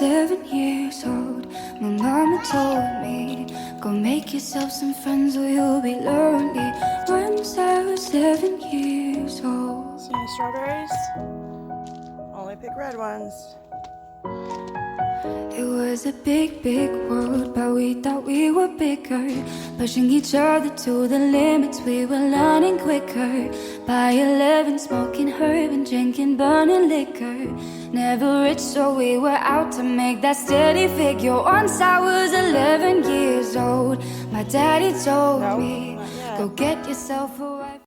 7 years old, my mama told me, go make yourself some friends or you'll be lonely. Once I was 7 years old. See any strawberries? Only pick red ones. It was a big, big world, but we thought we were bigger, pushing each other to the limits, we were learning quicker. By 11, smoking herb and drinking burning liquor. Never rich, so we were out to make that steady figure. Once I was 11 years old, my daddy told me, go get yourself a wife.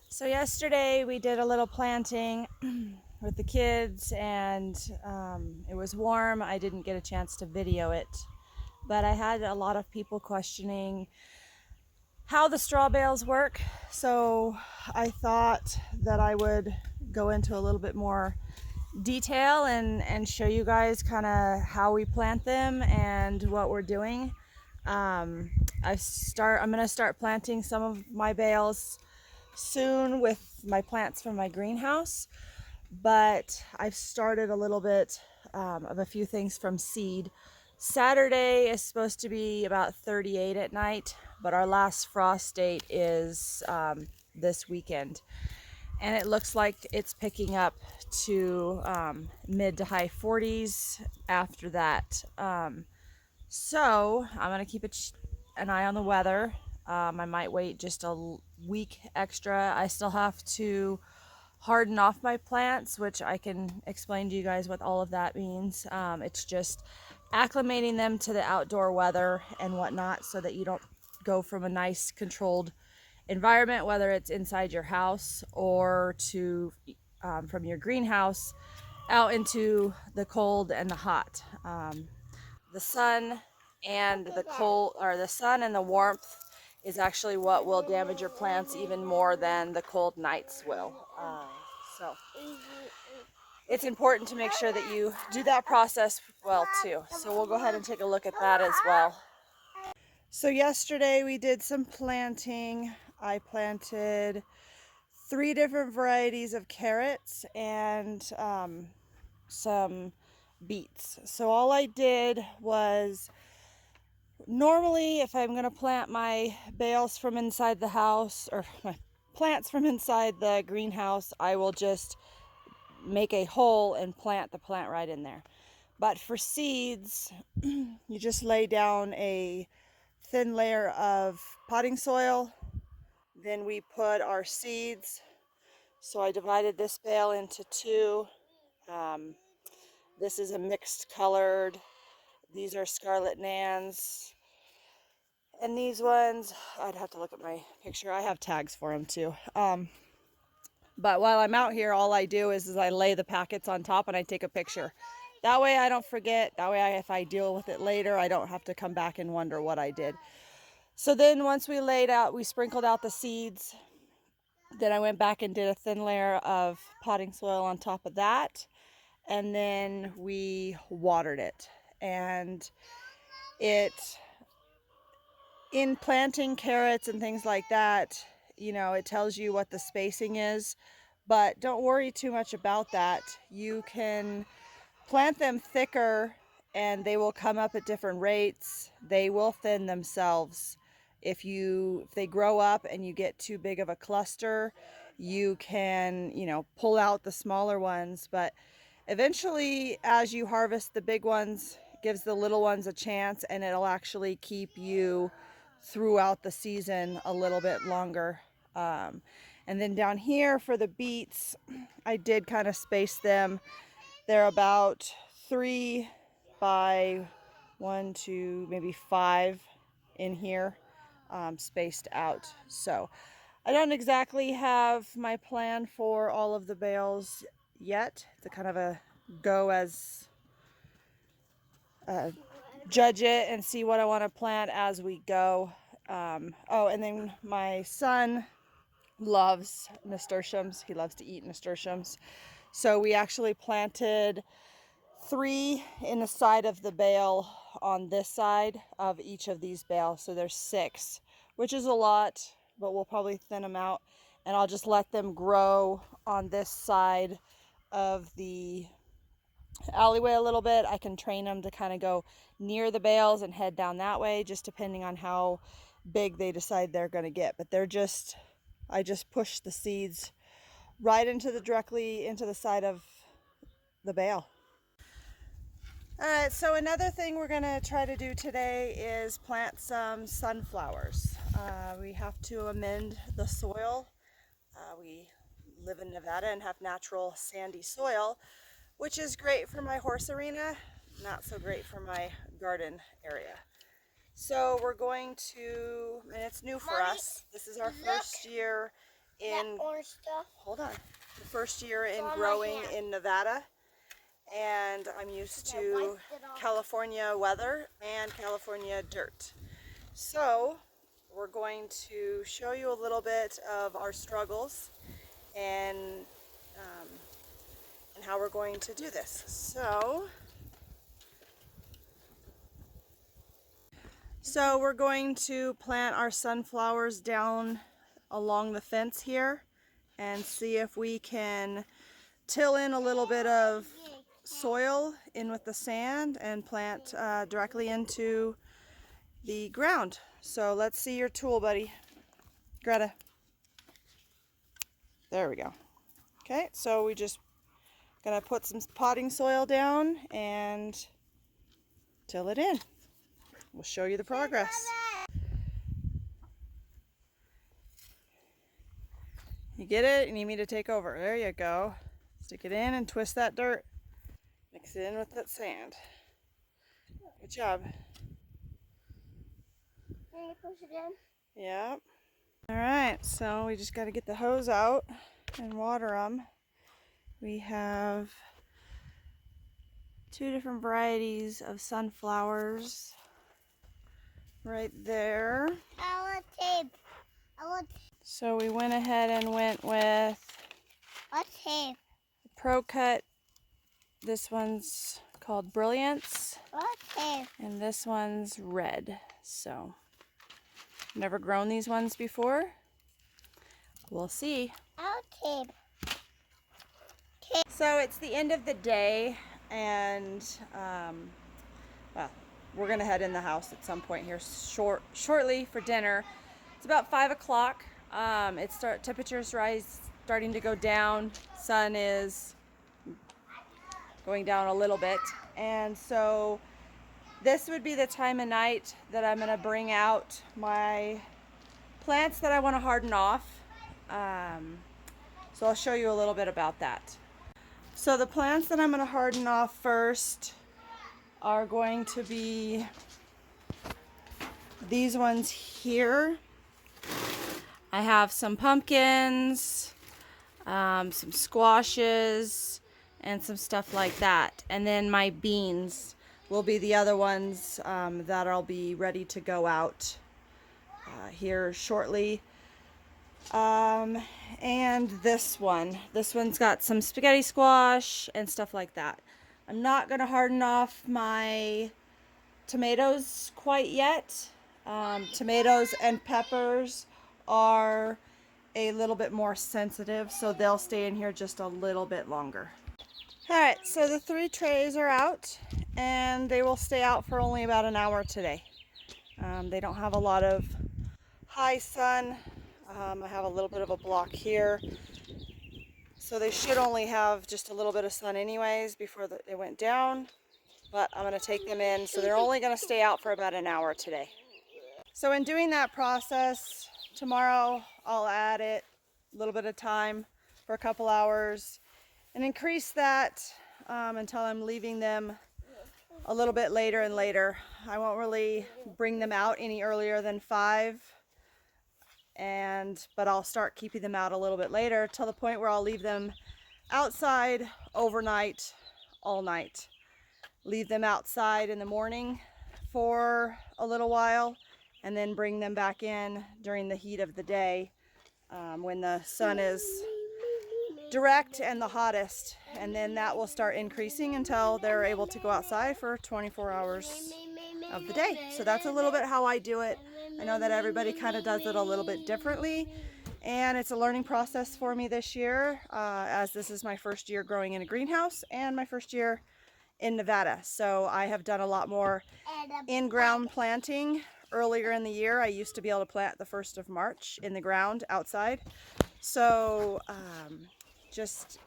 So yesterday we did a little planting with the kids, and it was warm. I didn't get a chance to video it, but I had a lot of people questioning how the straw bales work, so I thought that I would go into a little bit more detail and show you guys kind of how we plant them and what we're doing. I'm gonna start planting some of my bales soon with my plants from my greenhouse, but I've started a little bit of a few things from seed. Saturday is supposed to be about 38 at night, but our last frost date is this weekend, and it looks like it's picking up to mid to high 40s after that. So I'm gonna keep an eye on the weather. I might wait just a week extra. I still have to harden off my plants, which I can explain to you guys what all of that means. It's just acclimating them to the outdoor weather and whatnot, so that you don't go from a nice controlled environment, whether it's inside your house or to from your greenhouse out into the cold and the hot. The sun and the cold, or the sun and the warmth, is actually what will damage your plants even more than the cold nights will. So it's important to make sure that you do that process well too. So we'll go ahead and take a look at that as well. So yesterday we did some planting. I planted 3 different varieties of carrots and some beets. So all I did was, normally if I'm going to plant my bales from inside the house, or my plants from inside the greenhouse, I will just make a hole and plant the plant right in there. But for seeds, you just lay down a thin layer of potting soil, then we put our seeds. So I divided this bale into 2. This is a mixed colored. These are Scarlet Nans. And these ones, I'd have to look at my picture. I have tags for them too. But while I'm out here, all I do is I lay the packets on top and I take a picture. That way I don't forget. That way if I deal with it later, I don't have to come back and wonder what I did. So then once we sprinkled out the seeds, then I went back and did a thin layer of potting soil on top of that. And then we watered it. And in planting carrots and things like that, it tells you what the spacing is, but don't worry too much about that. You can plant them thicker and they will come up at different rates. They will thin themselves. If they grow up and you get too big of a cluster, you can, pull out the smaller ones, but eventually as you harvest the big ones, it gives the little ones a chance, and it'll actually keep you throughout the season a little bit longer. And then down here for the beets, I did kind of space them. They're about 3 by 1, 2, maybe 5 in here, spaced out. So I don't exactly have my plan for all of the bales yet. It's a kind of a go as judge it and see what I want to plant as we go. Oh, and then my son loves nasturtiums. He loves to eat nasturtiums. So we actually planted 3 in the side of the bale on this side of each of these bales. So there's 6, which is a lot, but we'll probably thin them out. And I'll just let them grow on this side of the alleyway a little bit, I can train them to kind of go near the bales and head down that way, just depending on how big they decide they're going to get. But I just push the seeds right directly into the side of the bale. All right, so another thing we're going to try to do today is plant some sunflowers. We have to amend the soil. We live in Nevada and have natural sandy soil, which is great for my horse arena, not so great for my garden area. So we're going to, and it's new for us. This is our first year in, hold on, the first year in growing in Nevada. And I'm used to California weather and California dirt. So we're going to show you a little bit of our struggles and how we're going to do this. So we're going to plant our sunflowers down along the fence here and see if we can till in a little bit of soil in with the sand and plant directly into the ground. So let's see your tool, buddy. Greta. There we go. Okay, so we just gonna put some potting soil down and till it in. We'll show you the progress. You get it? You need me to take over. There you go. Stick it in and twist that dirt. Mix it in with that sand. Good job. Can you push it in? Yep. Alright, so we just got to get the hose out and water them. We have 2 different varieties of sunflowers right there. I want tape. So we went ahead and went with What tape? Pro Cut. This one's called Brilliance. What tape? And this one's Red. So, never grown these ones before. We'll see. Our tape. So it's the end of the day, and well, we're gonna head in the house at some point here shortly for dinner. It's about 5 o'clock. Temperatures starting to go down. Sun is going down a little bit, and so this would be the time of night that I'm gonna bring out my plants that I want to harden off. So I'll show you a little bit about that. So the plants that I'm going to harden off first are going to be these ones here. I have some pumpkins, some squashes, and some stuff like that. And then my beans will be the other ones that I'll be ready to go out here shortly. And this one's got some spaghetti squash and stuff like that. I'm not going to harden off my tomatoes quite yet. Tomatoes and peppers are a little bit more sensitive, so they'll stay in here just a little bit longer. Alright, so the 3 trays are out, and they will stay out for only about an hour today. They don't have a lot of high sun. I have a little bit of a block here, so they should only have just a little bit of sun anyways before it went down, but I'm going to take them in, so they're only going to stay out for about an hour today. So in doing that process, tomorrow I'll add it a little bit of time for a couple hours and increase that until I'm leaving them a little bit later and later. I won't really bring them out any earlier than 5. But I'll start keeping them out a little bit later till the point where I'll leave them outside overnight, all night. Leave them outside in the morning for a little while and then bring them back in during the heat of the day when the sun is direct and the hottest, and then that will start increasing until they're able to go outside for 24 hours of the day. So that's a little bit how I do it. I know that everybody kind of does it a little bit differently, and it's a learning process for me this year, as this is my first year growing in a greenhouse and my first year in Nevada. So I have done a lot more in-ground planting. Earlier in the year, I used to be able to plant the 1st of March in the ground outside. So just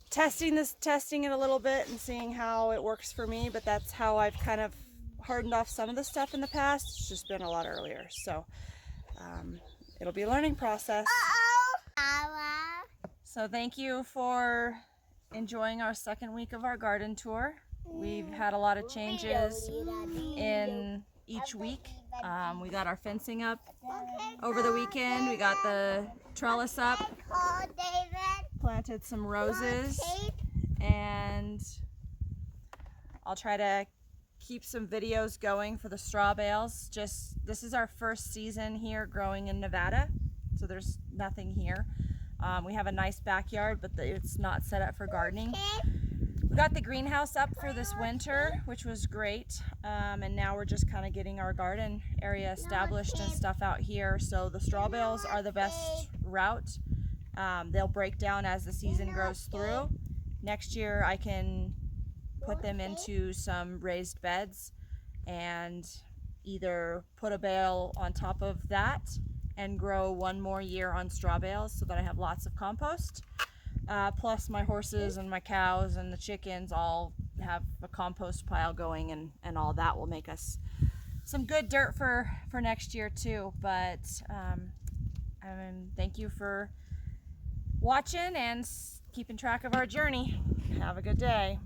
testing it a little bit and seeing how it works for me. But that's how I've kind of hardened off some of the stuff in the past. It's just been a lot earlier. So it'll be a learning process. So thank you for enjoying our 2nd week of our garden tour. We've had a lot of changes in each week. We got our fencing up over the weekend. We got the trellis up, planted some roses, and I'll try to keep some videos going for the straw bales. This is our 1st season here growing in Nevada, so there's nothing here. We have a nice backyard, but it's not set up for gardening. We got the greenhouse up for this winter, which was great, and now we're just kind of getting our garden area established and stuff out here. So the straw bales are the best route. They'll break down as the season goes through. Next year I can put them into some raised beds and either put a bale on top of that and grow 1 more year on straw bales so that I have lots of compost. Plus my horses and my cows and the chickens all have a compost pile going, and all that will make us some good dirt for next year too. But thank you for watching and keeping track of our journey. Have a good day.